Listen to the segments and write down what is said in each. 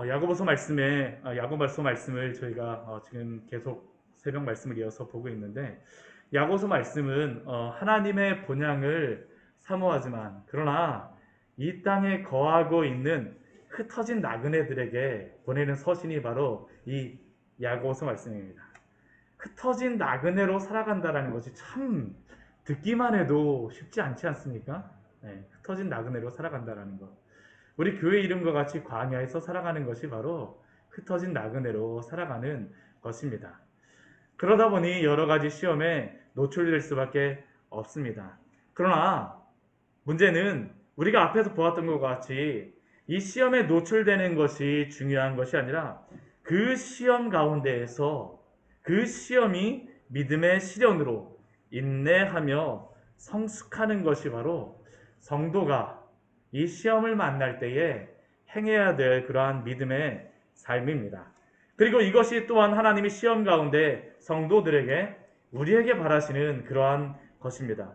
야고보서 말씀을 저희가 지금 계속 새벽 말씀을 이어서 보고 있는데, 야고보서 말씀은 하나님의 본향을 사모하지만 그러나 이 땅에 거하고 있는 흩어진 나그네들에게 보내는 서신이 바로 이 야고보서 말씀입니다. 흩어진 나그네로 살아간다라는 것이 참 듣기만 해도 쉽지 않지 않습니까? 네, 흩어진 나그네로 살아간다라는 것. 우리 교회 이름과 같이 광야에서 살아가는 것이 바로 흩어진 나그네로 살아가는 것입니다. 그러다 보니 여러 가지 시험에 노출될 수밖에 없습니다. 그러나 문제는 우리가 앞에서 보았던 것 같이 이 시험에 노출되는 것이 중요한 것이 아니라 그 시험 가운데에서 그 시험이 믿음의 시련으로 인내하며 성숙하는 것이 바로 성도가 이 시험을 만날 때에 행해야 될 그러한 믿음의 삶입니다. 그리고 이것이 또한 하나님이 시험 가운데 성도들에게 우리에게 바라시는 그러한 것입니다.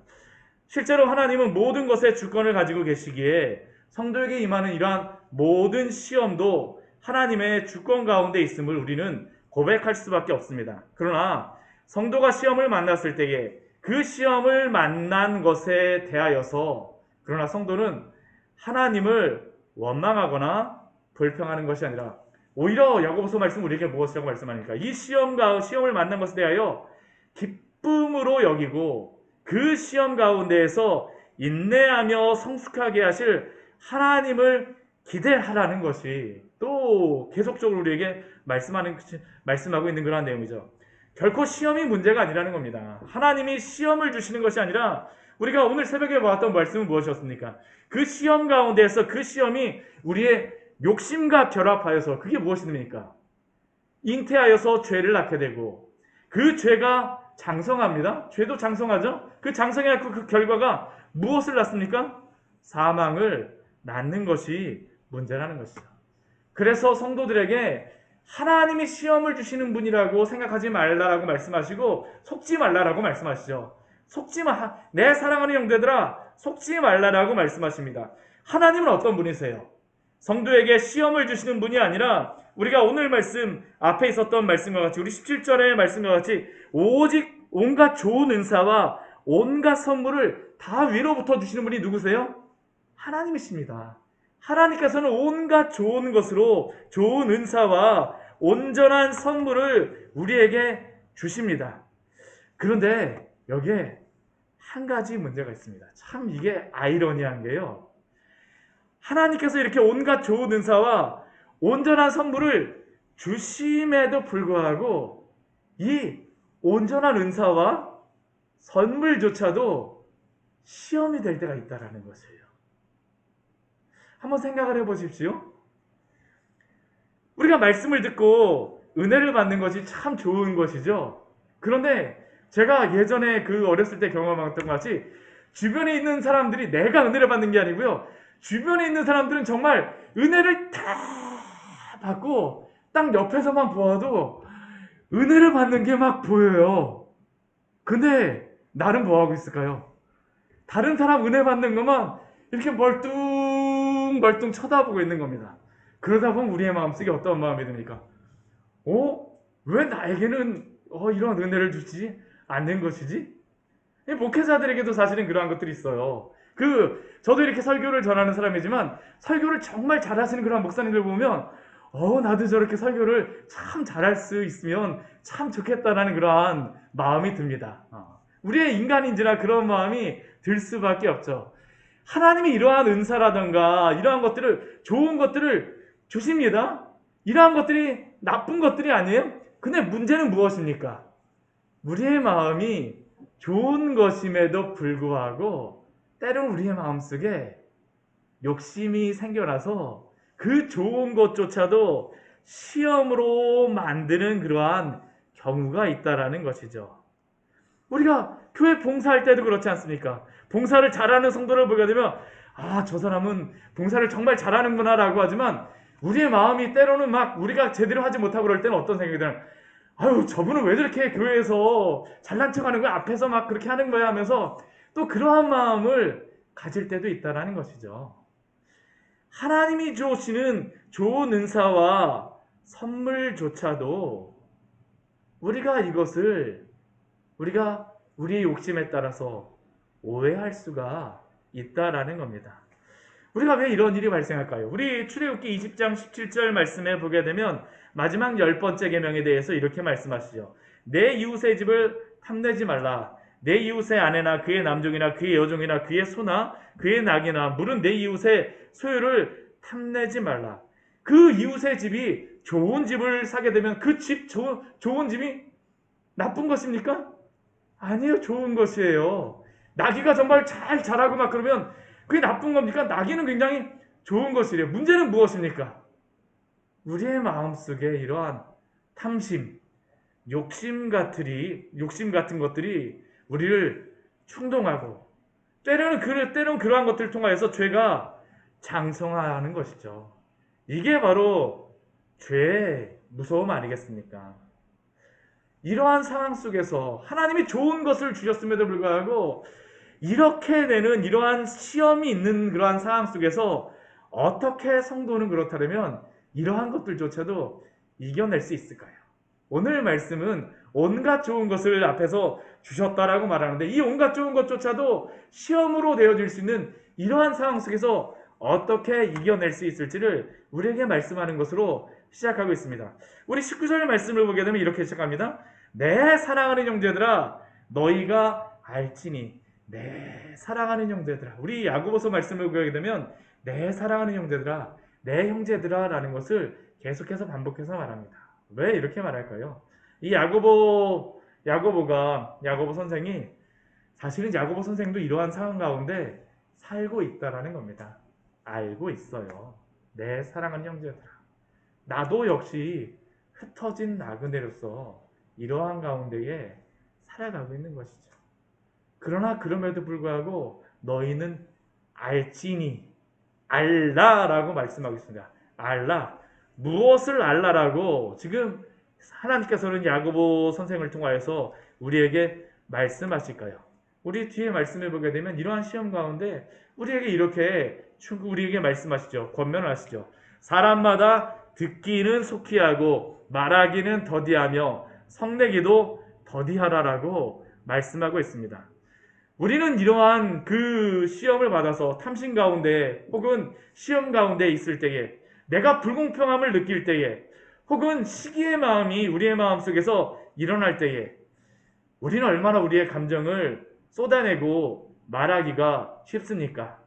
실제로 하나님은 모든 것에 주권을 가지고 계시기에 성도에게 임하는 이러한 모든 시험도 하나님의 주권 가운데 있음을 우리는 고백할 수밖에 없습니다. 그러나 성도가 시험을 만났을 때에 그 시험을 만난 것에 대하여서 그러나 성도는 하나님을 원망하거나 불평하는 것이 아니라 오히려 야고보서 말씀 우리에게 무엇이라고 말씀하니까 이 시험을 만난 것에 대하여 기쁨으로 여기고 그 시험 가운데에서 인내하며 성숙하게 하실 하나님을 기대하라는 것이 또 계속적으로 우리에게 말씀하고 있는 그런 내용이죠. 결코 시험이 문제가 아니라는 겁니다. 하나님이 시험을 주시는 것이 아니라 우리가 오늘 새벽에 보았던 말씀은 무엇이었습니까? 그 시험 가운데에서 그 시험이 우리의 욕심과 결합하여서 그게 무엇입니까? 잉태하여서 죄를 낳게 되고 그 죄가 장성합니다. 죄도 장성하죠? 그 장성의 그 결과가 무엇을 낳습니까? 사망을 낳는 것이 문제라는 것이죠. 그래서 성도들에게 하나님이 시험을 주시는 분이라고 생각하지 말라라고 말씀하시고 속지 말라라고 말씀하시죠. 내 사랑하는 형제들아 속지 말라라고 말씀하십니다. 하나님은 어떤 분이세요? 성도에게 시험을 주시는 분이 아니라 우리가 오늘 말씀 앞에 있었던 말씀과 같이 우리 17절의 말씀과 같이 오직 온갖 좋은 은사와 온갖 선물을 다 위로부터 주시는 분이 누구세요? 하나님이십니다. 하나님께서는 온갖 좋은 것으로 좋은 은사와 온전한 선물을 우리에게 주십니다. 그런데 여기에 한 가지 문제가 있습니다. 참 이게 아이러니한 게요. 하나님께서 이렇게 온갖 좋은 은사와 온전한 선물을 주심에도 불구하고 이 온전한 은사와 선물조차도 시험이 될 때가 있다는 것이에요. 한번 생각을 해보십시오. 우리가 말씀을 듣고 은혜를 받는 것이 참 좋은 것이죠. 그런데 제가 예전에 어렸을 때 경험했던 것 같이 주변에 있는 사람들이 내가 은혜를 받는 게 아니고요. 주변에 있는 사람들은 정말 은혜를 다 받고 딱 옆에서만 보아도 은혜를 받는 게 막 보여요. 근데 나는 뭐 하고 있을까요? 다른 사람 은혜 받는 것만 이렇게 멀뚱멀뚱 쳐다보고 있는 겁니다. 그러다 보면 우리의 마음속에 어떤 마음이 듭니까? 왜 나에게는 이런 은혜를 주지 않는 것이지? 목회자들에게도 사실은 그러한 것들이 있어요. 저도 이렇게 설교를 전하는 사람이지만 설교를 정말 잘하시는 그런 목사님들 보면 나도 저렇게 설교를 참 잘할 수 있으면 참 좋겠다라는 그러한 마음이 듭니다. 우리의 인간인지라 그런 마음이 들 수밖에 없죠. 하나님이 이러한 은사라든가 이러한 것들을 좋은 것들을 주십니다. 이러한 것들이 나쁜 것들이 아니에요. 근데 문제는 무엇입니까? 우리의 마음이 좋은 것임에도 불구하고 때론 우리의 마음속에 욕심이 생겨나서 그 좋은 것조차도 시험으로 만드는 그러한 경우가 있다라는 것이죠. 우리가 교회 봉사할 때도 그렇지 않습니까? 봉사를 잘하는 성도를 보게 되면 저 사람은 봉사를 정말 잘하는구나 라고 하지만 우리의 마음이 때로는 막 우리가 제대로 하지 못하고 그럴 때는 어떤 생각이 드나요? 저분은 왜 저렇게 교회에서 잘난 척하는 거야? 앞에서 막 그렇게 하는 거야? 하면서 또 그러한 마음을 가질 때도 있다라는 것이죠. 하나님이 주시는 좋은 은사와 선물조차도 우리가 이것을 우리의 욕심에 따라서 오해할 수가 있다라는 겁니다. 우리가 왜 이런 일이 발생할까요? 우리 출애굽기 20장 17절 말씀에 보게 되면 마지막 10번째 계명에 대해서 이렇게 말씀하시죠. 내 이웃의 집을 탐내지 말라. 내 이웃의 아내나 그의 남종이나 그의 여종이나 그의 소나 그의 낙이나 물은 내 이웃의 소유를 탐내지 말라. 그 이웃의 집이 좋은 집을 사게 되면 그 집 좋은 집이 나쁜 것입니까? 아니요, 좋은 것이에요. 나귀가 정말 잘 자라고 막 그러면 그게 나쁜 겁니까? 나귀는 굉장히 좋은 것이래요. 문제는 무엇입니까? 우리의 마음속에 이러한 탐심, 욕심 같은 것들이 우리를 충동하고 때로는 그러한 것들을 통하여서 죄가 장성하는 것이죠. 이게 바로 죄의 무서움 아니겠습니까? 이러한 상황 속에서 하나님이 좋은 것을 주셨음에도 불구하고 이렇게 되는 이러한 시험이 있는 그러한 상황 속에서 어떻게 성도는 그렇다면 이러한 것들조차도 이겨낼 수 있을까요? 오늘 말씀은 온갖 좋은 것을 앞에서 주셨다라고 말하는데 이 온갖 좋은 것조차도 시험으로 되어질 수 있는 이러한 상황 속에서 어떻게 이겨낼 수 있을지를 우리에게 말씀하는 것으로 시작하고 있습니다. 우리 19절 말씀을 보게 되면 이렇게 시작합니다. 내 사랑하는 형제들아 너희가 알지니. 내 사랑하는 형제들아. 우리 야고보서 말씀을 보게 되면 내 사랑하는 형제들아, 내 형제들아 라는 것을 계속해서 반복해서 말합니다. 왜 이렇게 말할까요? 이 야고보 선생이 사실은 야고보 선생도 이러한 상황 가운데 살고 있다라는 겁니다. 알고 있어요. 내 사랑하는 형제들아. 나도 역시 흩어진 나그네로서 이러한 가운데에 살아가고 있는 것이죠. 그러나 그럼에도 불구하고 너희는 알지니. 알라라고 말씀하고 있습니다. 알라. 무엇을 알라라고 지금 하나님께서는 야고보 선생을 통하여서 우리에게 말씀하실까요? 우리 뒤에 말씀을 보게 되면 이러한 시험 가운데 우리에게 말씀하시죠. 권면하시죠. 사람마다 듣기는 속히 하고 말하기는 더디하며 성내기도 더디하라라고 말씀하고 있습니다. 우리는 이러한 그 시험을 받아서 탐심 가운데 혹은 시험 가운데 있을 때에 내가 불공평함을 느낄 때에 혹은 시기의 마음이 우리의 마음속에서 일어날 때에 우리는 얼마나 우리의 감정을 쏟아내고 말하기가 쉽습니까?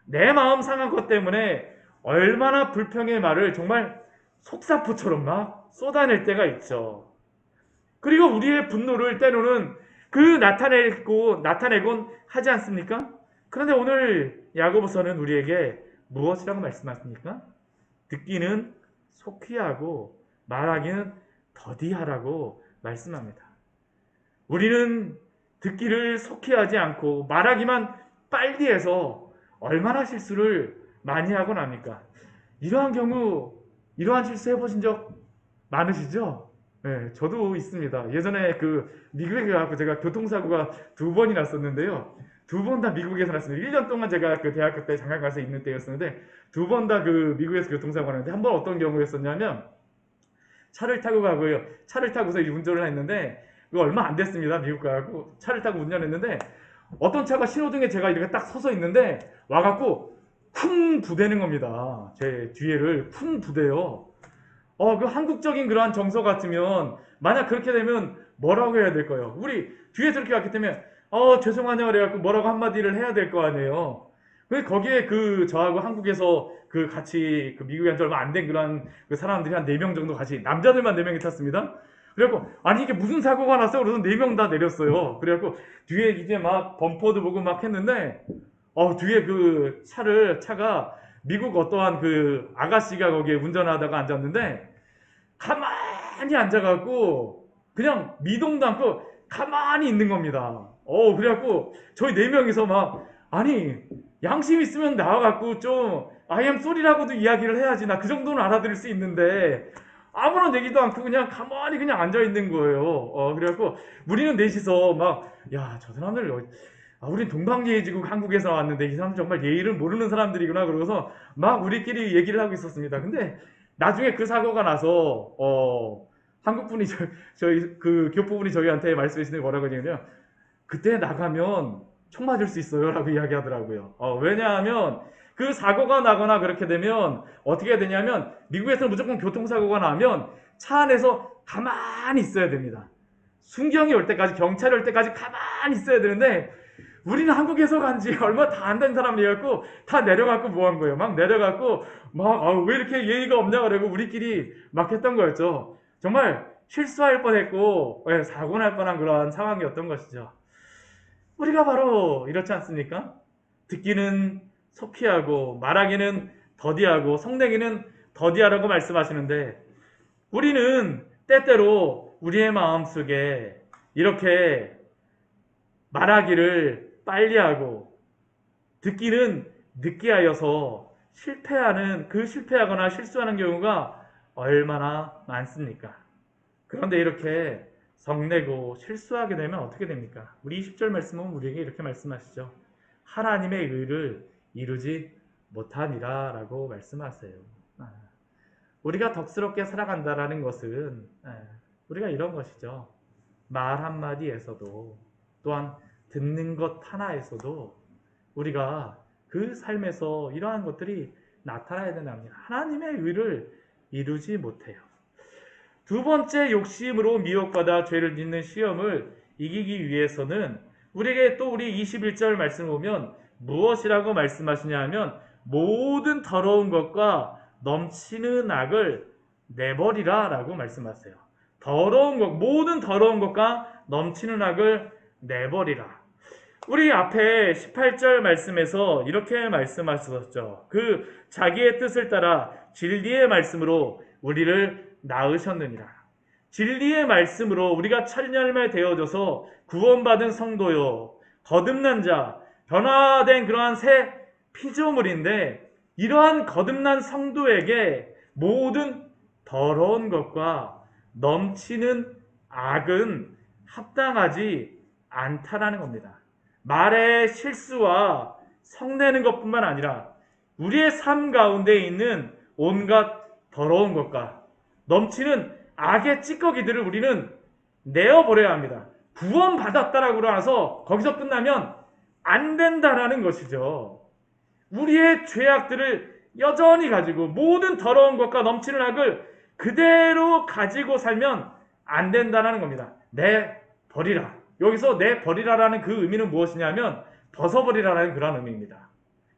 내 마음 상한 것 때문에 얼마나 불평의 말을 정말 속사포처럼 막 쏟아낼 때가 있죠. 그리고 우리의 분노를 때로는 나타내곤 하지 않습니까? 그런데 오늘 야고보서는 우리에게 무엇이라고 말씀하십니까? 듣기는 속히 하고 말하기는 더디하라고 말씀합니다. 우리는 듣기를 속히 하지 않고 말하기만 빨리 해서 얼마나 실수를 많이 하곤 합니까? 이러한 실수 해보신 적 많으시죠? 네, 저도 있습니다. 예전에 미국에 가서 제가 교통사고가 2번이 났었는데요. 2번 다 미국에서 났습니다. 1년 동안 제가 대학교 때 장가 가서 있는 때였었는데 2번 다 미국에서 교통사고가 났는데 한 번 어떤 경우였었냐면 차를 타고 가고요. 차를 타고서 운전을 했는데 그거 얼마 안 됐습니다. 미국 가고 차를 타고 운전했는데 어떤 차가 신호등에 제가 이렇게 딱 서서 있는데 와갖고 쿵 부대는 겁니다. 제 뒤에를 쿵 부대요. 그 한국적인 그러한 정서 같으면 만약 그렇게 되면 뭐라고 해야 될까요? 우리 뒤에서 이렇게 왔기 때문에 죄송하네요 그래갖고 뭐라고 한마디를 해야 될 거 아니에요. 거기에 저하고 한국에서 같이 미국에 한 지 얼마 안 된 그런 사람들이 한 4명 정도 같이 남자들만 4명이 탔습니다. 그래갖고 아니 이게 무슨 사고가 났어? 그래서 4명 다 내렸어요. 그래갖고 뒤에 이제 막 범퍼도 보고 막 했는데 뒤에 차가 미국 어떠한 아가씨가 거기에 운전하다가 앉았는데 가만히 앉아갖고 그냥 미동도 않고 가만히 있는 겁니다. 그래갖고 저희 4명이서 막 아니 양심 있으면 나와갖고 좀 I am sorry라고도 이야기를 해야지. 나 그 정도는 알아들을 수 있는데 아무런 얘기도 않고 그냥 가만히 앉아있는 거예요. 그래갖고 우리는 넷이서 막 야 저 사람들 우린 동방예의지국 한국에서 왔는데 이 사람 정말 예의를 모르는 사람들이구나 그러고서 막 우리끼리 얘기를 하고 있었습니다. 근데 나중에 그 사고가 나서 한국분이 저희 그 교포분이 저희한테 말씀하시는 게 뭐라고 하냐면 그때 나가면 총 맞을 수 있어요 라고 이야기하더라고요. 왜냐하면 그 사고가 나거나 그렇게 되면 어떻게 되냐면 미국에서는 무조건 교통사고가 나면 차 안에서 가만히 있어야 됩니다. 순경이 올 때까지, 경찰이 올 때까지 가만히 있어야 되는데 우리는 한국에서 간지 얼마 다 안 된 사람이었고 다 내려갖고 뭐 한 거예요. 막 내려갖고 막 왜 이렇게 예의가 없냐 그러고 우리끼리 막 했던 거였죠. 정말 실수할 뻔했고 사고 날 뻔한 그런 상황이었던 것이죠. 우리가 바로 이렇지 않습니까? 듣기는 소피하고 말하기는 더디하고 성내기는 더디하라고 말씀하시는데 우리는 때때로 우리의 마음속에 이렇게 말하기를 빨리하고 듣기는 느끼하여서 실패하거나 실수하는 경우가 얼마나 많습니까? 그런데 이렇게 성내고 실수하게 되면 어떻게 됩니까? 우리 20절 말씀은 우리에게 이렇게 말씀하시죠. 하나님의 의를 이루지 못하니라 라고 말씀하세요. 우리가 덕스럽게 살아간다라는 것은 우리가 이런 것이죠. 말 한마디에서도 또한 듣는 것 하나에서도 우리가 그 삶에서 이러한 것들이 나타나야 된답니다. 하나님의 의를 이루지 못해요. 두 번째 욕심으로 미혹받아 죄를 짓는 시험을 이기기 위해서는 우리에게 또 우리 21절 말씀을 보면 무엇이라고 말씀하시냐 하면 모든 더러운 것과 넘치는 악을 내버리라 라고 말씀하세요. 모든 더러운 것과 넘치는 악을 내버리라. 우리 앞에 18절 말씀에서 이렇게 말씀하셨죠. 그 자기의 뜻을 따라 진리의 말씀으로 우리를 낳으셨느니라. 진리의 말씀으로 우리가 첫 열매 되어져서 구원받은 성도요, 거듭난 자, 변화된 그러한 새 피조물인데 이러한 거듭난 성도에게 모든 더러운 것과 넘치는 악은 합당하지 않다라는 겁니다. 말의 실수와 성내는 것뿐만 아니라 우리의 삶 가운데 있는 온갖 더러운 것과 넘치는 악의 찌꺼기들을 우리는 내어버려야 합니다. 구원받았다라고 나서 거기서 끝나면 안 된다라는 것이죠. 우리의 죄악들을 여전히 가지고 모든 더러운 것과 넘치는 악을 그대로 가지고 살면 안 된다는 겁니다. 내버리라. 여기서 내버리라라는 그 의미는 무엇이냐면 벗어버리라라는 그런 의미입니다.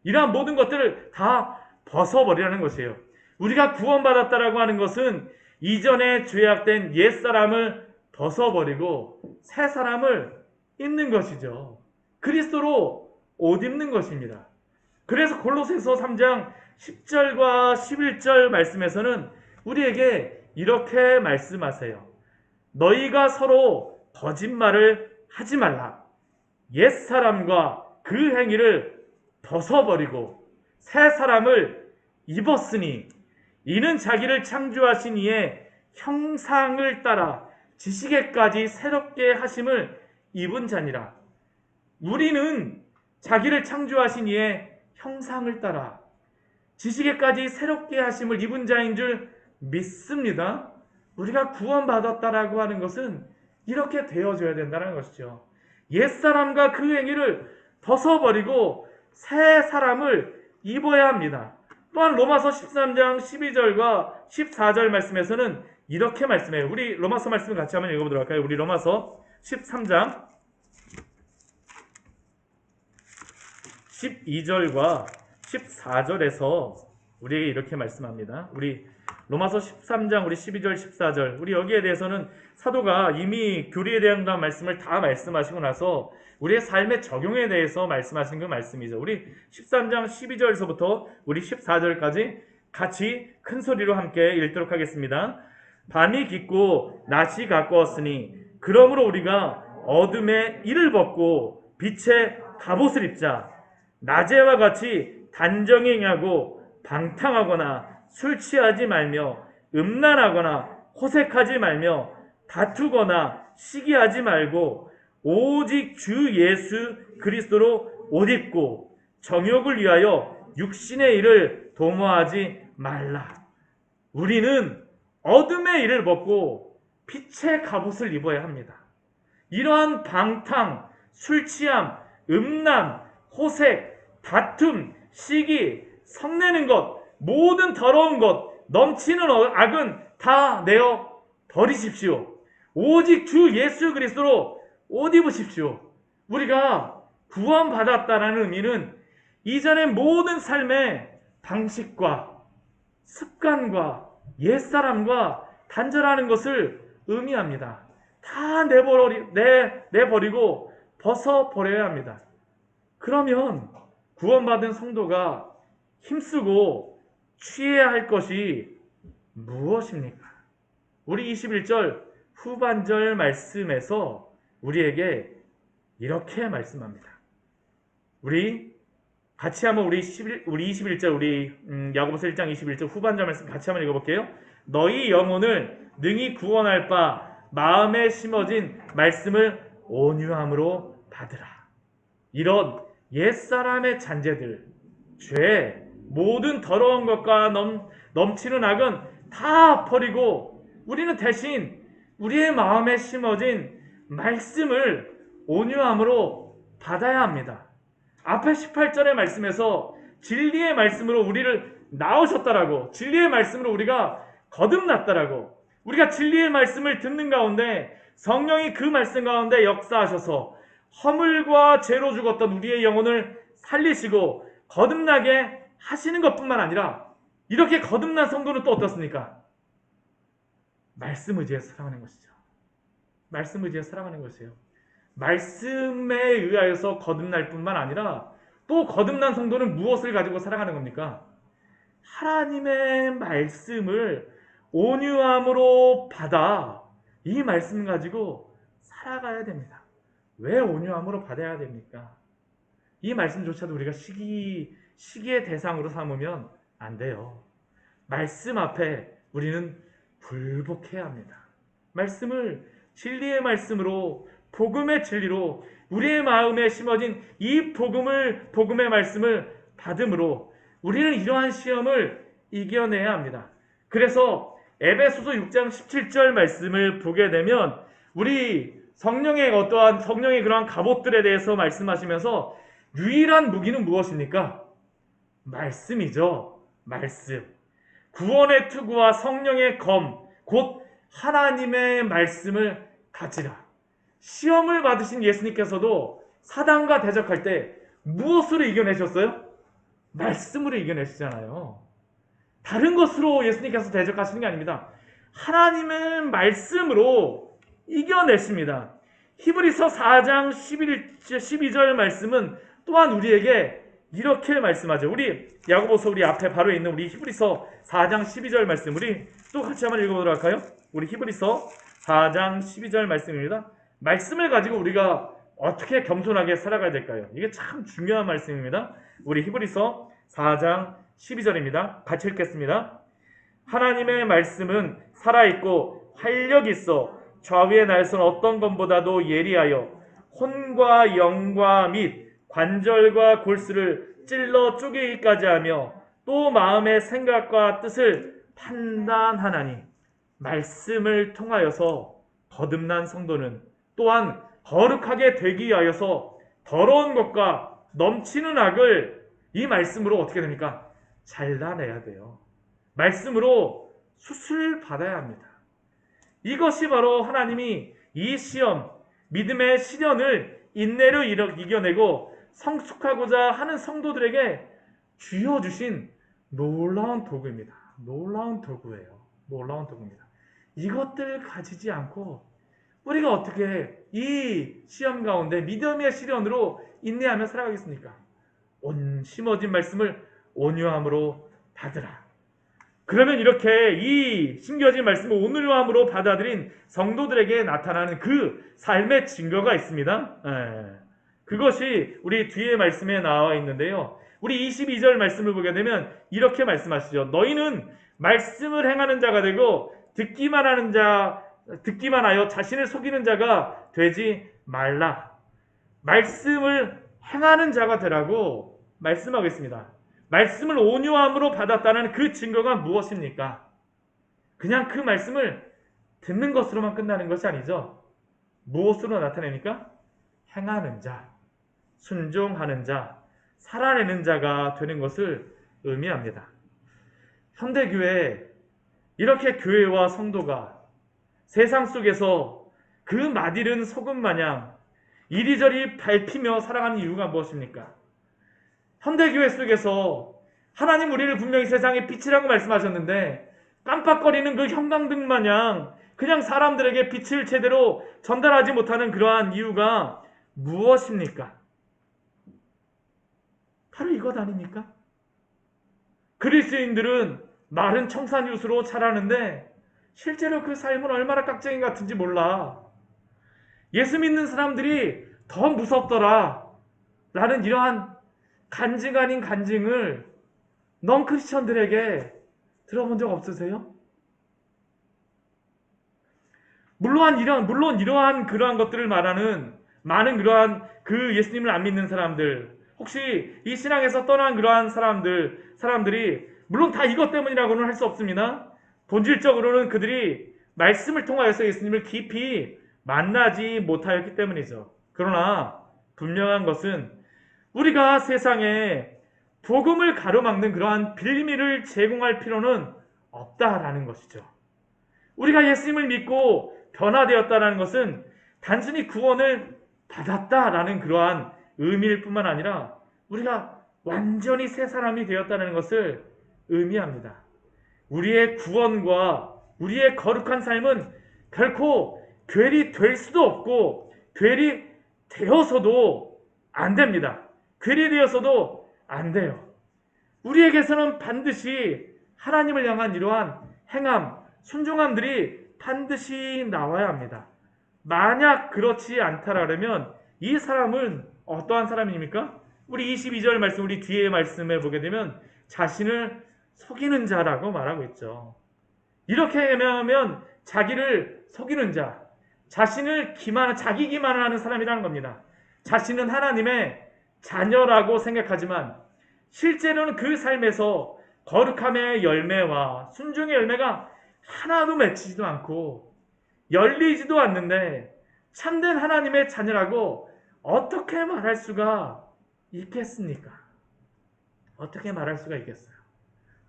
이러한 모든 것들을 다 벗어버리라는 것이에요. 우리가 구원받았다라고 하는 것은 이전에 죄악된 옛사람을 벗어버리고 새 사람을 입는 것이죠. 그리스도로 옷 입는 것입니다. 그래서 골로새서 3장 10절과 11절 말씀에서는 우리에게 이렇게 말씀하세요. 너희가 서로 거짓말을 하지 말라. 옛사람과 그 행위를 벗어버리고 새 사람을 입었으니 이는 자기를 창조하신 이의 형상을 따라 지식에까지 새롭게 하심을 입은 자니라. 우리는 자기를 창조하신 이의 형상을 따라 지식에까지 새롭게 하심을 입은 자인 줄 믿습니다. 우리가 구원받았다라고 하는 것은 이렇게 되어져야 된다는 것이죠. 옛사람과 그 행위를 벗어버리고 새 사람을 입어야 합니다. 또한 로마서 13장 12절과 14절 말씀에서는 이렇게 말씀해요. 우리 로마서 말씀을 같이 한번 읽어보도록 할까요? 우리 로마서 13장 12절과 14절에서 우리에게 이렇게 말씀합니다. 우리 로마서 13장 우리 12절 14절 우리 여기에 대해서는 사도가 이미 교리에 대한 말씀을 다 말씀하시고 나서 우리의 삶의 적용에 대해서 말씀하신 그 말씀이죠. 우리 13장 12절에서부터 우리 14절까지 같이 큰 소리로 함께 읽도록 하겠습니다. 밤이 깊고 낮이 가까웠으니 그러므로 우리가 어둠의 이를 벗고 빛의 갑옷을 입자. 낮에와 같이 단정히 행하고 방탕하거나 술 취하지 말며 음란하거나 호색하지 말며 다투거나 시기하지 말고 오직 주 예수 그리스도로 옷 입고 정욕을 위하여 육신의 일을 도모하지 말라. 우리는 어둠의 일을 벗고 빛의 갑옷을 입어야 합니다. 이러한 방탕, 술 취함, 음란, 호색, 다툼, 시기, 성내는 것, 모든 더러운 것, 넘치는 악은 다 내어 버리십시오. 오직 주 예수 그리스도로 옷 입으십시오. 우리가 구원받았다라는 의미는 이전의 모든 삶의 방식과 습관과 옛사람과 단절하는 것을 의미합니다. 다 내버리고 벗어버려야 합니다. 그러면 구원받은 성도가 힘쓰고 취해야 할 것이 무엇입니까? 우리 21절 후반절 말씀에서 우리에게 이렇게 말씀합니다. 우리 같이 한번 우리 21절 우리 야고보서 1장 21절 후반절 말씀 같이 한번 읽어볼게요. 너희 영혼을 능히 구원할 바 마음에 심어진 말씀을 온유함으로 받으라. 이런 옛사람의 잔재들, 죄, 모든 더러운 것과 넘치는 악은 다 버리고 우리는 대신 우리의 마음에 심어진 말씀을 온유함으로 받아야 합니다. 앞에 18절의 말씀에서 진리의 말씀으로 우리를 낳으셨다라고, 진리의 말씀으로 우리가 거듭났다라고, 우리가 진리의 말씀을 듣는 가운데 성령이 그 말씀 가운데 역사하셔서 허물과 죄로 죽었던 우리의 영혼을 살리시고 거듭나게 하시는 것뿐만 아니라 이렇게 거듭난 성도는 또 어떻습니까? 말씀 의지해서 살아가는 것이죠. 말씀 의지해서 살아가는 것이에요. 말씀에 의하여서 거듭날 뿐만 아니라 또 거듭난 성도는 무엇을 가지고 살아가는 겁니까? 하나님의 말씀을 온유함으로 받아 이 말씀 가지고 살아가야 됩니다. 왜 온유함으로 받아야 됩니까? 이 말씀조차도 우리가 시기의 대상으로 삼으면 안 돼요. 말씀 앞에 우리는 불복해야 합니다. 말씀을 진리의 말씀으로, 복음의 진리로 우리의 마음에 심어진 이 복음의 말씀을 받음으로 우리는 이러한 시험을 이겨내야 합니다. 그래서 에베소서 6장 17절 말씀을 보게 되면 우리 성령의 그러한 갑옷들에 대해서 말씀하시면서 유일한 무기는 무엇입니까? 말씀이죠. 말씀. 구원의 투구와 성령의 검, 곧 하나님의 말씀을 가지라. 시험을 받으신 예수님께서도 사단과 대적할 때 무엇으로 이겨내셨어요? 말씀으로 이겨내시잖아요. 다른 것으로 예수님께서 대적하시는 게 아닙니다. 하나님의 말씀으로 이겨내십니다. 히브리서 4장 12절 말씀은 또한 우리에게 이렇게 말씀하죠. 우리 야고보서 우리 앞에 바로 있는 우리 히브리서 4장 12절 말씀 우리 또 같이 한번 읽어보도록 할까요? 우리 히브리서 4장 12절 말씀입니다. 말씀을 가지고 우리가 어떻게 겸손하게 살아가야 될까요? 이게 참 중요한 말씀입니다. 우리 히브리서 4장 12절입니다. 같이 읽겠습니다. 하나님의 말씀은 살아있고 활력이 있어 좌우의 날선 어떤 것보다도 예리하여 혼과 영과 및 관절과 골수를 찔러 쪼개기까지 하며 또 마음의 생각과 뜻을 판단하나니 말씀을 통하여서 거듭난 성도는 또한 거룩하게 되기 위하여서 더러운 것과 넘치는 악을 이 말씀으로 어떻게 됩니까? 잘라내야 돼요. 말씀으로 수술 받아야 합니다. 이것이 바로 하나님이 이 시험, 믿음의 시련을 인내로 이겨내고 성숙하고자 하는 성도들에게 쥐어주신 놀라운 도구입니다. 놀라운 도구예요. 놀라운 도구입니다. 이것들 가지지 않고 우리가 어떻게 이 시험 가운데 믿음의 시련으로 인내하며 살아가겠습니까? 심어진 말씀을 온유함으로 받으라. 그러면 이렇게 이 심겨진 말씀을 온유함으로 받아들인 성도들에게 나타나는 그 삶의 증거가 있습니다. 그것이 우리 뒤에 말씀에 나와 있는데요. 우리 22절 말씀을 보게 되면 이렇게 말씀하시죠. 너희는 말씀을 행하는 자가 되고 듣기만 하여 자신을 속이는 자가 되지 말라. 말씀을 행하는 자가 되라고 말씀하고 있습니다. 말씀을 온유함으로 받았다는 그 증거가 무엇입니까? 그냥 그 말씀을 듣는 것으로만 끝나는 것이 아니죠. 무엇으로 나타내니까? 행하는 자, 순종하는 자, 살아내는 자가 되는 것을 의미합니다. 현대교회, 이렇게 교회와 성도가 세상 속에서 그 맛이른 소금 마냥 이리저리 밟히며 살아가는 이유가 무엇입니까? 현대교회 속에서 하나님 우리를 분명히 세상의 빛이라고 말씀하셨는데 깜빡거리는 그 형광등 마냥 그냥 사람들에게 빛을 제대로 전달하지 못하는 그러한 이유가 무엇입니까? 바로 이것 아닙니까? 그리스도인들은 마른 청산유수로 자라는데 실제로 그 삶은 얼마나 깍쟁이 같은지 몰라. 예수 믿는 사람들이 더 무섭더라 라는 이러한 간증 아닌 간증을 넌크리스천들에게 들어본 적 없으세요? 물론 이러한 그러한 것들을 말하는 많은 그러한 그 예수님을 안 믿는 사람들, 혹시 이 신앙에서 떠난 그러한 사람들이 물론 다 이것 때문이라고는 할 수 없습니다. 본질적으로는 그들이 말씀을 통하여서 예수님을 깊이 만나지 못하였기 때문이죠. 그러나 분명한 것은 우리가 세상에 복음을 가로막는 그러한 빌미를 제공할 필요는 없다라는 것이죠. 우리가 예수님을 믿고 변화되었다는 것은 단순히 구원을 받았다라는 그러한 의미일 뿐만 아니라 우리가 완전히 새 사람이 되었다는 것을 의미합니다. 우리의 구원과 우리의 거룩한 삶은 결코 괴리 될 수도 없고 괴리 되어서도 안 됩니다. 괴리 되어서도 안 돼요. 우리에게서는 반드시 하나님을 향한 이러한 행함, 순종함들이 반드시 나와야 합니다. 만약 그렇지 않다라면 이 사람은 어떠한 사람입니까? 우리 22절 말씀, 우리 뒤에 말씀에 보게 되면 자신을 속이는 자라고 말하고 있죠. 이렇게 하면 자기를 속이는 자, 자기 기만을 하는 사람이라는 겁니다. 자신은 하나님의 자녀라고 생각하지만 실제로는 그 삶에서 거룩함의 열매와 순종의 열매가 하나도 맺히지도 않고 열리지도 않는데 참된 하나님의 자녀라고 어떻게 말할 수가 있겠습니까? 어떻게 말할 수가 있겠어요?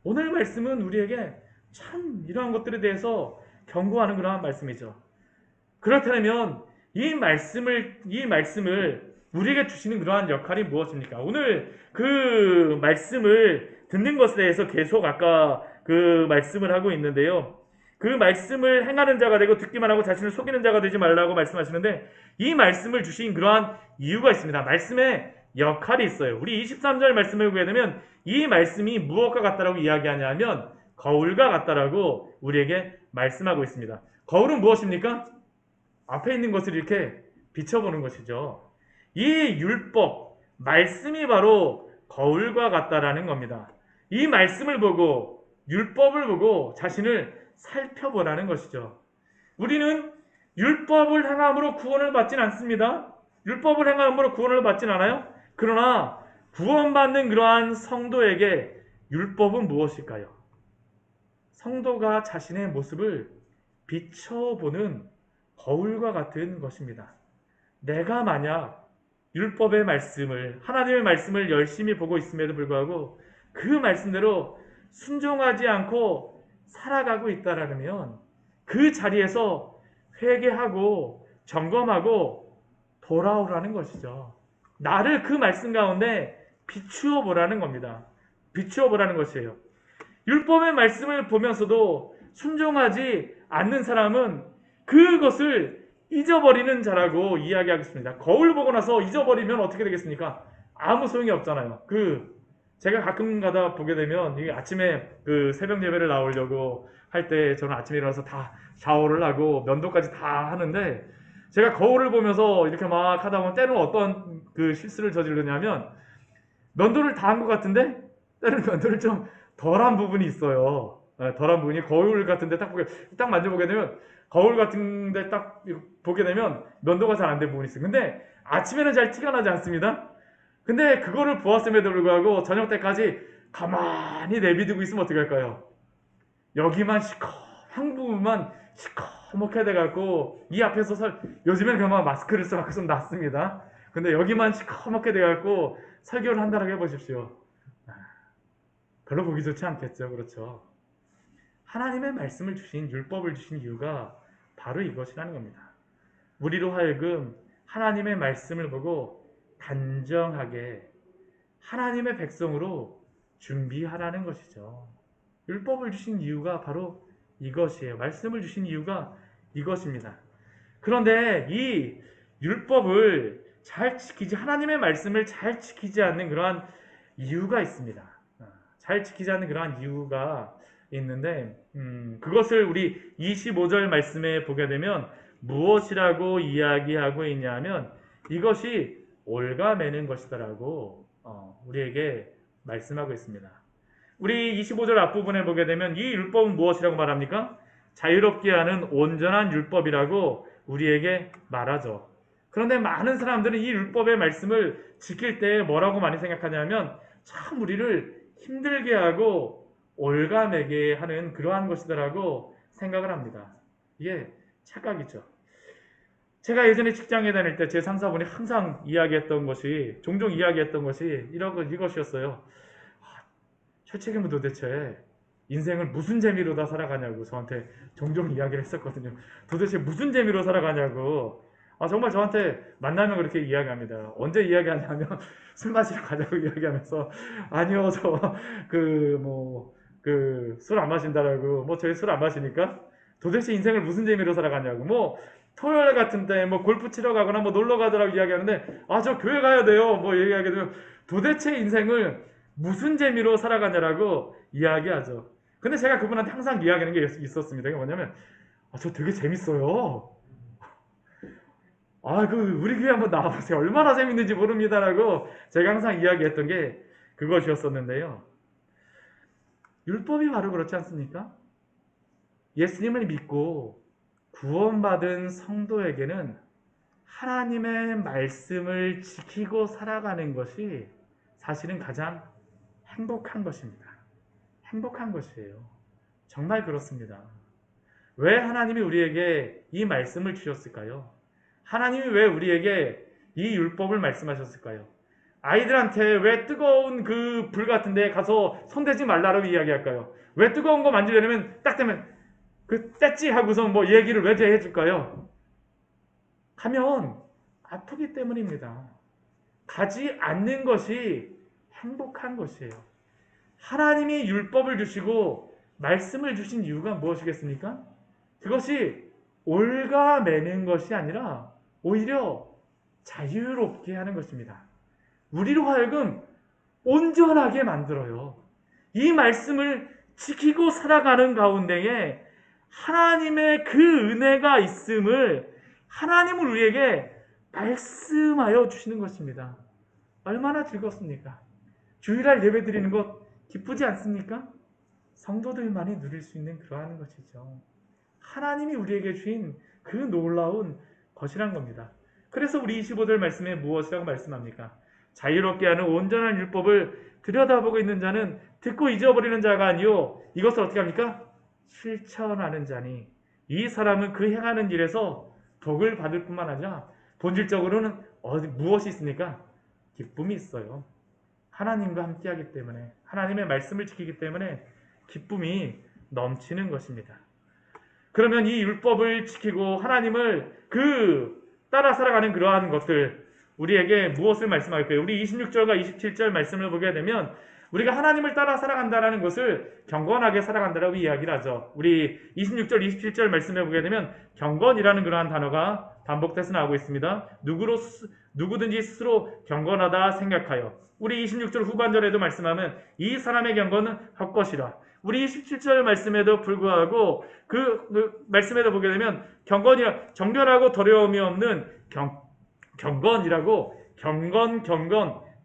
오늘 말씀은 우리에게 참 이러한 것들에 대해서 경고하는 그러한 말씀이죠. 그렇다면 이 말씀을 우리에게 주시는 그러한 역할이 무엇입니까? 오늘 그 말씀을 듣는 것에 대해서 계속 아까 그 말씀을 하고 있는데요. 그 말씀을 행하는 자가 되고 듣기만 하고 자신을 속이는 자가 되지 말라고 말씀하시는데 이 말씀을 주신 그러한 이유가 있습니다. 말씀에 역할이 있어요. 우리 23절 말씀을 보게 되면 이 말씀이 무엇과 같다라고 이야기하냐면 거울과 같다라고 우리에게 말씀하고 있습니다. 거울은 무엇입니까? 앞에 있는 것을 이렇게 비춰보는 것이죠. 이 율법, 말씀이 바로 거울과 같다라는 겁니다. 이 말씀을 보고 율법을 보고 자신을 살펴보라는 것이죠. 우리는 율법을 행함으로 구원을 받진 않습니다. 율법을 행함으로 구원을 받진 않아요. 그러나 구원받는 그러한 성도에게 율법은 무엇일까요? 성도가 자신의 모습을 비춰보는 거울과 같은 것입니다. 내가 만약 율법의 말씀을, 하나님의 말씀을 열심히 보고 있음에도 불구하고 그 말씀대로 순종하지 않고 살아가고 있다라면 그 자리에서 회개하고 점검하고 돌아오라는 것이죠. 나를 그 말씀 가운데 비추어 보라는 겁니다. 비추어 보라는 것이에요. 율법의 말씀을 보면서도 순종하지 않는 사람은 그것을 잊어버리는 자라고 이야기하겠습니다. 거울 보고 나서 잊어버리면 어떻게 되겠습니까? 아무 소용이 없잖아요. 제가 가끔 가다 보게 되면 아침에 그 새벽 예배를 나오려고 할 때 저는 아침에 일어나서 다 샤워를 하고 면도까지 다 하는데 제가 거울을 보면서 이렇게 막 하다 보면 때로는 어떤 그 실수를 저지르냐면 면도를 다 한 것 같은데 때로는 면도를 좀 덜한 부분이 있어요. 덜한 부분이 거울 같은데 딱 만져보게 되면 거울 같은데 딱 보게 되면 면도가 잘 안 된 부분이 있어요. 근데 아침에는 잘 티가 나지 않습니다. 근데 그거를 보았음에도 불구하고 저녁 때까지 가만히 내비두고 있으면 어떻게 할까요? 여기만 시커먼 부분만 시커멓게 돼갖고 이 앞에서 요즘에는 그만 마스크를 써갖고 좀 낫습니다. 근데 여기만 시커멓게 돼갖고 설교를 한다라고 해보십시오. 별로 보기 좋지 않겠죠. 그렇죠. 하나님의 말씀을 주신 율법을 주신 이유가 바로 이것이라는 겁니다. 우리로 하여금 하나님의 말씀을 보고 단정하게 하나님의 백성으로 준비하라는 것이죠. 율법을 주신 이유가 바로 이것이에요. 말씀을 주신 이유가 이것입니다. 그런데 이 율법을 잘 지키지, 하나님의 말씀을 잘 지키지 않는 그러한 이유가 있습니다. 잘 지키지 않는 그러한 이유가 있는데 그것을 우리 25절 말씀에 보게 되면 무엇이라고 이야기하고 있냐면 이것이 올가매는 것이다라고 우리에게 말씀하고 있습니다. 우리 25절 앞부분에 보게 되면 이 율법은 무엇이라고 말합니까? 자유롭게 하는 온전한 율법이라고 우리에게 말하죠. 그런데 많은 사람들은 이 율법의 말씀을 지킬 때 뭐라고 많이 생각하냐면 참 우리를 힘들게 하고 올가매게 하는 그러한 것이다라고 생각을 합니다. 이게 착각이죠. 제가 예전에 직장에 다닐 때 제 상사분이 항상 이야기했던 것이, 종종 이야기했던 것이 이것이었어요. 최책임은 도대체 인생을 무슨 재미로 다 살아가냐고 저한테 종종 이야기를 했었거든요. 도대체 무슨 재미로 살아가냐고. 정말 저한테 만나면 그렇게 이야기합니다. 언제 이야기하냐면 술 마시러 가자고 이야기하면서 아니요 저 술 안 마신다라고 저희 술 안 마시니까 도대체 인생을 무슨 재미로 살아가냐고 토요일 같은 때 골프 치러 가거나 놀러 가더라고 이야기하는데 저 교회 가야 돼요 얘기하게 되면 도대체 인생을 무슨 재미로 살아가냐라고 이야기하죠. 근데 제가 그분한테 항상 이야기하는 게 있었습니다. 그게 뭐냐면 저 되게 재밌어요. 우리 교회 한번 나와보세요. 얼마나 재밌는지 모릅니다라고 제가 항상 이야기했던 게 그것이었었는데요. 율법이 바로 그렇지 않습니까? 예수님을 믿고 구원받은 성도에게는 하나님의 말씀을 지키고 살아가는 것이 사실은 가장 행복한 것입니다. 행복한 것이에요. 정말 그렇습니다. 왜 하나님이 우리에게 이 말씀을 주셨을까요? 하나님이 왜 우리에게 이 율법을 말씀하셨을까요? 아이들한테 왜 뜨거운 그 불 같은 데 가서 손대지 말라고 이야기할까요? 왜 뜨거운 거 만지려면 딱 되면 뗐지 하고서 얘기를 왜 해줄까요? 하면 아프기 때문입니다. 가지 않는 것이 행복한 것이에요. 하나님이 율법을 주시고 말씀을 주신 이유가 무엇이겠습니까? 그것이 올가매는 것이 아니라 오히려 자유롭게 하는 것입니다. 우리로 하여금 온전하게 만들어요. 이 말씀을 지키고 살아가는 가운데에 하나님의 그 은혜가 있음을 하나님을 우리에게 말씀하여 주시는 것입니다. 얼마나 즐겁습니까? 주일날 예배 드리는 것 기쁘지 않습니까? 성도들만이 누릴 수 있는 그러한 것이죠. 하나님이 우리에게 주신 그 놀라운 것이란 겁니다. 그래서 우리 25절 말씀에 무엇이라고 말씀합니까? 자유롭게 하는 온전한 율법을 들여다보고 있는 자는 듣고 잊어버리는 자가 아니요 이것을 어떻게 합니까? 실천하는 자니 이 사람은 그 행하는 일에서 복을 받을 뿐만 아니라 본질적으로는 무엇이 있습니까? 기쁨이 있어요. 하나님과 함께하기 때문에 하나님의 말씀을 지키기 때문에 기쁨이 넘치는 것입니다. 그러면 이 율법을 지키고 하나님을 따라 살아가는 그러한 것들 우리에게 무엇을 말씀할까요? 우리 26절과 27절 말씀을 보게 되면 우리가 하나님을 따라 살아간다는 것을 경건하게 살아간다라고 이야기를 하죠. 우리 26절, 27절 말씀을 보게 되면 경건이라는 그러한 단어가 반복돼서 나오고 있습니다. 누구든지 스스로 경건하다 생각하여. 우리 26절 후반절에도 말씀하면 이 사람의 경건은 헛것이라. 우리 27절 말씀에도 불구하고 그 말씀에도 보게 되면 정결하고 더러움이 없는 경건이라고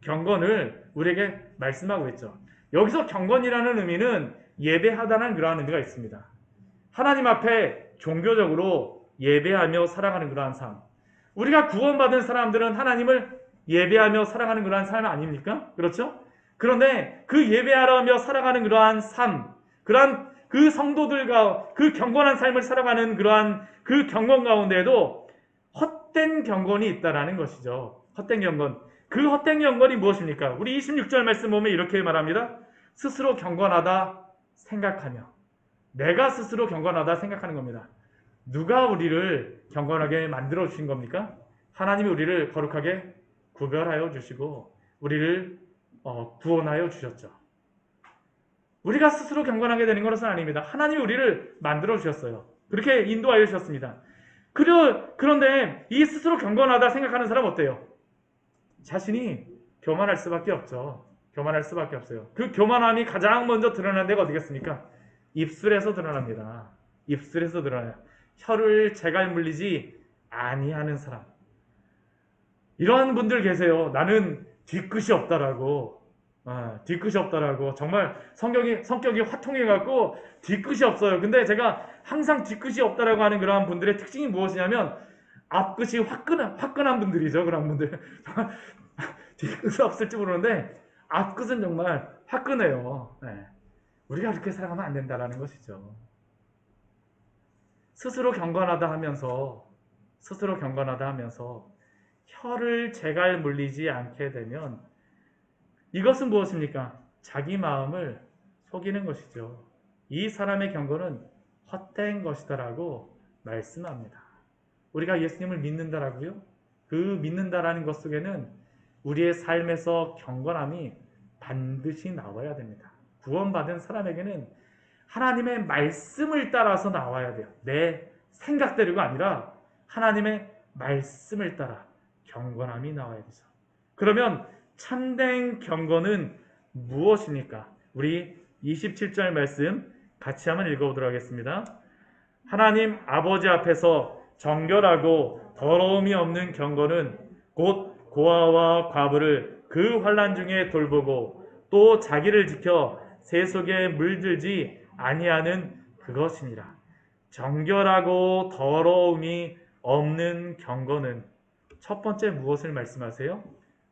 경건을 우리에게 말씀하고 있죠. 여기서 경건이라는 의미는 예배하다는 그러한 의미가 있습니다. 하나님 앞에 종교적으로 예배하며 살아가는 그러한 삶. 우리가 구원받은 사람들은 하나님을 예배하며 살아가는 그러한 삶 아닙니까? 그렇죠? 그런데 그 예배하며 살아가는 그러한 삶, 그러한 그 성도들과 그 경건한 삶을 살아가는 그러한 그 경건 가운데에도 헛된 경건이 있다라는 것이죠. 헛된 경건. 그 헛된 경건이 무엇입니까? 우리 26절 말씀 보면 이렇게 말합니다. 스스로 경건하다 생각하며. 내가 스스로 경건하다 생각하는 겁니다. 누가 우리를 경건하게 만들어 주신 겁니까? 하나님이 우리를 거룩하게 구별하여 주시고 우리를 구원하여 주셨죠. 우리가 스스로 경건하게 되는 것은 아닙니다. 하나님이 우리를 만들어 주셨어요. 그렇게 인도하여 주셨습니다. 그런데 이 스스로 경건하다 생각하는 사람 어때요? 자신이 교만할 수밖에 없죠. 교만할 수밖에 없어요. 그 교만함이 가장 먼저 드러나는 데가 어디겠습니까? 입술에서 드러납니다. 입술에서 드러나요. 혀를 제갈 물리지 아니하는 사람. 이러한 분들 계세요. 나는 뒤끝이 없다라고. 뒤끝이 없다라고. 정말 성격이 화통해갖고 뒤끝이 없어요. 근데 제가 항상 뒤끝이 없다라고 하는 그러한 분들의 특징이 무엇이냐면 앞끝이 화끈한 분들이죠. 그런 분들. 뒤끝은 없을지 모르는데 앞끝은 정말 화끈해요. 네. 우리가 그렇게 살아가면 안 된다라는 것이죠. 스스로 경건하다 하면서 혀를 제갈 물리지 않게 되면 이것은 무엇입니까? 자기 마음을 속이는 것이죠. 이 사람의 경건은 헛된 것이다라고 말씀합니다. 우리가 예수님을 믿는다라고요? 그 믿는다라는 것 속에는 우리의 삶에서 경건함이 반드시 나와야 됩니다. 구원받은 사람에게는 하나님의 말씀을 따라서 나와야 돼요. 내 생각대로가 아니라 하나님의 말씀을 따라 경건함이 나와야 되죠. 그러면 참된 경건은 무엇입니까? 우리 27절 말씀 같이 한번 읽어보도록 하겠습니다. 하나님 아버지 앞에서 정결하고 더러움이 없는 경건은 곧 고아와 과부를 그 환난 중에 돌보고 또 자기를 지켜 세속에 물들지 아니하는 그것이니라. 정결하고 더러움이 없는 경건은 첫 번째 무엇을 말씀하세요?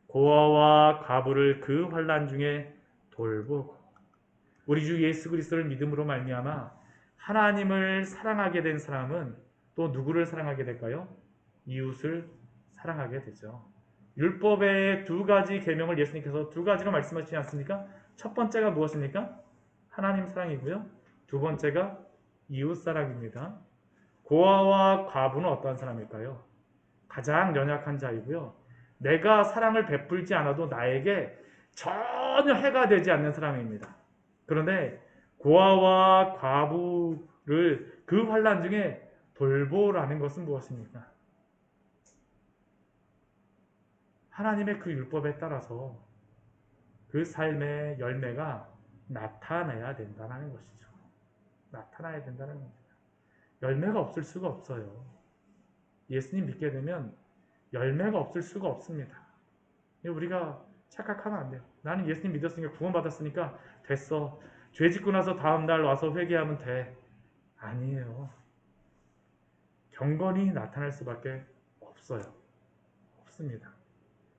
고아와 과부를 그 환난 중에 돌보고. 우리 주 예수 그리스도를 믿음으로 말미암아 하나님을 사랑하게 된 사람은 또 누구를 사랑하게 될까요? 이웃을 사랑하게 되죠. 율법의 두 가지 계명을 예수님께서 두 가지로 말씀하시지 않습니까? 첫 번째가 무엇입니까? 하나님 사랑이고요. 두 번째가 이웃 사랑입니다. 고아와 과부는 어떠한 사람일까요? 가장 연약한 자이고요. 내가 사랑을 베풀지 않아도 나에게 전혀 해가 되지 않는 사람입니다. 그런데 고아와 과부를 그 환난 중에 돌보라는 것은 무엇입니까? 하나님의 그 율법에 따라서 그 삶의 열매가 나타나야 된다는 것이죠. 나타나야 된다는 겁니다. 열매가 없을 수가 없어요. 예수님 믿게 되면 열매가 없을 수가 없습니다. 우리가 착각하면 안 돼요. 나는 예수님 믿었으니까 구원받았으니까 됐어. 죄 짓고 나서 다음날 와서 회개하면 돼. 아니에요. 경건이 나타날 수밖에 없어요. 없습니다.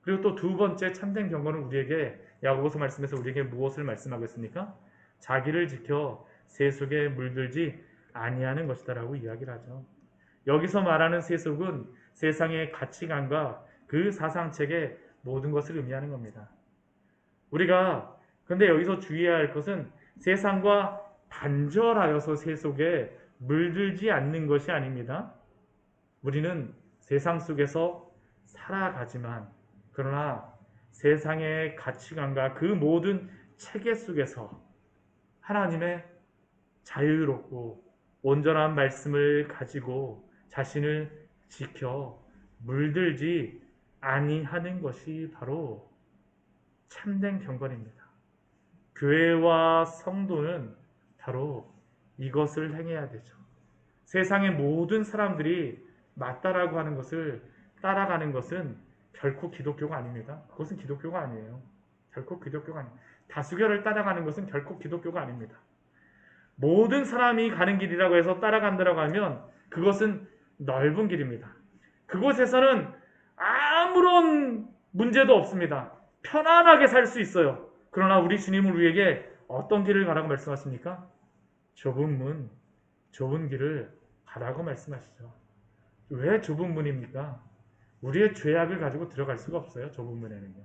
그리고 또 두 번째 참된 경건은 우리에게 야고보서 말씀에서 우리에게 무엇을 말씀하고 있습니까? 자기를 지켜 세속에 물들지 아니하는 것이다라고 이야기를 하죠. 여기서 말하는 세속은 세상의 가치관과 그 사상책의 모든 것을 의미하는 겁니다. 우리가 근데 여기서 주의해야 할 것은 세상과 단절하여서 세속에 물들지 않는 것이 아닙니다. 우리는 세상 속에서 살아가지만 그러나 세상의 가치관과 그 모든 체계 속에서 하나님의 자유롭고 온전한 말씀을 가지고 자신을 지켜 물들지 아니하는 것이 바로 참된 경건입니다. 교회와 성도는 바로 이것을 행해야 되죠. 세상의 모든 사람들이 맞다라고 하는 것을 따라가는 것은 결코 기독교가 아닙니다. 그것은 기독교가 아니에요. 결코 기독교가 아닙니다. 다수결을 따라가는 것은 결코 기독교가 아닙니다. 모든 사람이 가는 길이라고 해서 따라간다고 하면 그것은 넓은 길입니다. 그곳에서는 아무런 문제도 없습니다. 편안하게 살 수 있어요. 그러나 우리 주님은 우리에게 어떤 길을 가라고 말씀하십니까? 좁은 문, 좁은 길을 가라고 말씀하시죠. 왜 좁은 문입니까? 우리의 죄악을 가지고 들어갈 수가 없어요. 좁은 문에는요.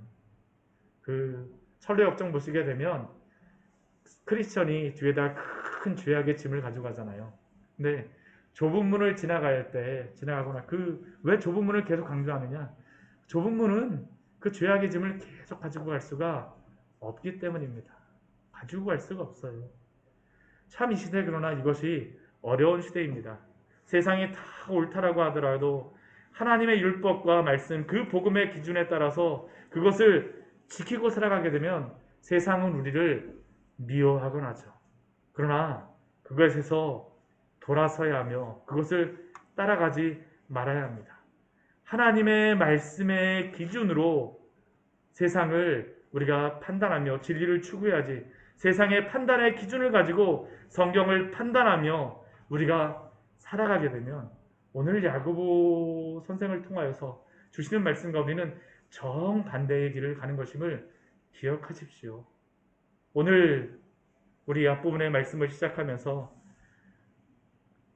그 철로 역정 보시게 되면 크리스천이 뒤에다 큰 죄악의 짐을 가지고 가잖아요. 근데 좁은 문을 지나가거나 왜 좁은 문을 계속 강조하느냐? 좁은 문은 그 죄악의 짐을 계속 가지고 갈 수가 없기 때문입니다. 가지고 갈 수가 없어요. 참 이 시대 그러나 이것이 어려운 시대입니다. 세상이 다 옳다라고 하더라도 하나님의 율법과 말씀 그 복음의 기준에 따라서 그것을 지키고 살아가게 되면 세상은 우리를 미워하곤 하죠. 그러나 그것에서 돌아서야 하며 그것을 따라가지 말아야 합니다. 하나님의 말씀의 기준으로 세상을 우리가 판단하며 진리를 추구해야지 세상의 판단의 기준을 가지고 성경을 판단하며 우리가 살아가게 되면 오늘 야고보 선생을 통하여서 주시는 말씀과 우리는 정반대의 길을 가는 것임을 기억하십시오. 오늘 우리 앞부분의 말씀을 시작하면서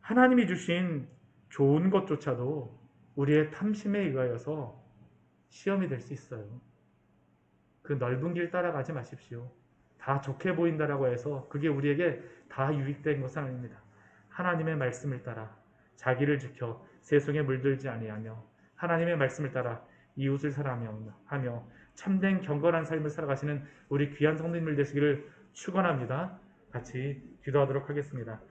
하나님이 주신 좋은 것조차도 우리의 탐심에 의하여서 시험이 될 수 있어요. 그 넓은 길 따라가지 마십시오. 다 좋게 보인다라고 해서 그게 우리에게 다 유익된 것은 아닙니다. 하나님의 말씀을 따라 자기를 지켜 세속에 물들지 아니하며 하나님의 말씀을 따라 이웃을 사랑하며 참된 경건한 삶을 살아가시는 우리 귀한 성도님들 되시기를 축원합니다. 같이 기도하도록 하겠습니다.